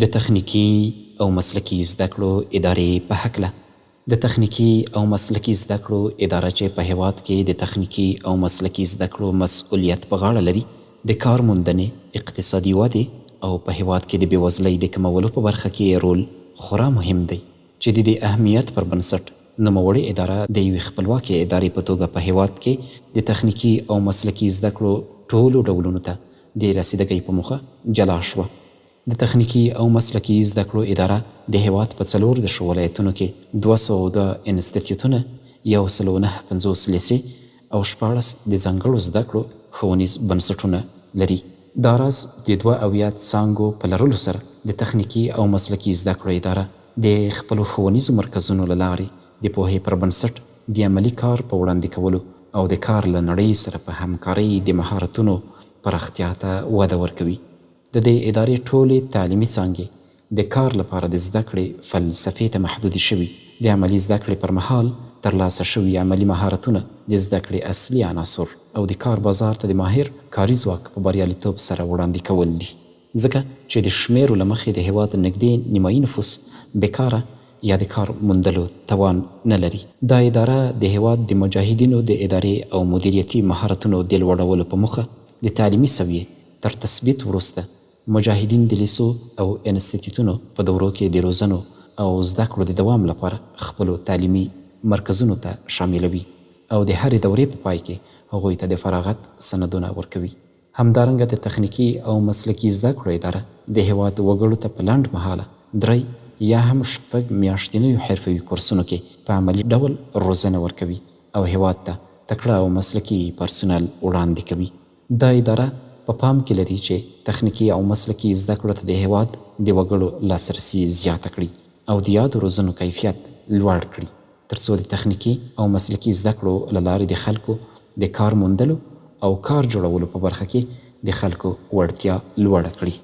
د تخنیکی او مسلکی زده کړو ادارې په هکله د تخنیکی او مسلکی زده کړو اداره چې په هیواد کې د تخنیکی او مسلکی زده کړو مسؤلیت په غاړه لري د کار موندنې اقتصادي ودې او په هیواد کې د بېوزلۍ د کمولو په برخه کې رول خورا مهم دی چې د دې اهمیت پر بنسټ نوموړې اداره د یوې خپلواکې ادارې په توګه په هیواد کې د تخنیکی او مسلکی زده کړو ټولو ډولونو ته د رسیدګۍ په موخه جلا شوه. د تخنیکی او مسلکی زده کړو اداره د هیواد په 14 ولایتونو کې 202 انسټیټیوټونه 159 لیسې او 14 د ځانګړو زده کړو ښوونیز بنسټونه لري. دا راز د 72 څانګو په لرلو سره د تخنیکی او مسلکی زده کړو اداره د خپلو ښوونیزو مرکزونو له لارې د پوهې پر بنسټ د عملي کار په وړاندې کولو او د کار له نړۍ سره په همکارۍ د مهارتونو پراختیا ته وده ورکوي. د دې ادارې ټولې تعلیمي څانګې د کار لپاره د زده کړې فلسفې ته محدودې شوي. د عملي زده کړې پر مهال ترلاسه شوي عملي مهارتونه د زده کړې اصلي عناصر او د کار بازار ته د ماهر کاري ځواک په بریالیتوب سره وړاندې کول دي. ځکه چې د شمیرو له مخې د هیواد نږدې نیمایي نفوس بیکاره یا د کار موندلو توان نه لري. دا اداره د هیواد د مجاهدینو د ادارې او مدیریتي مهارتونو د لوړولو په موخه د تعلیمي سویې تر تثبیت وروسته مجاهدین د لیسو او انسټیټیوټونو په دورو کې د روزنو او زده کړو د دوام لپاره خپلو تعلیمي مرکزونو ته شاملوي او د هرې دورې په پای کې هغوی ته د فراغت سندونه ورکوي. همدارنګه د تخنیکی او مسلکی زده کړو اداره د هیواد وګړو ته په لنډ مهاله 3 یا هم 6 میاشتنیو حرفوي کورسونو کې په عملي ډول روزنه ورکوي او هیواد ته تکړه او مسلکی پرسونل وړاندې کوي. دا اداره په پام کې لري چې تخنیکی او مسلکی زده کړو ته د هیواد د وګړو لاسرسي زیاته کړي او د یادو روزنو کیفیت لوړ کړي ترڅو د تخنیکی او مسلکی زده کړو له لارې د خلکو د کار موندلو او کار جوړولو په برخه کې د خلکو وړتیا لوړه کړي.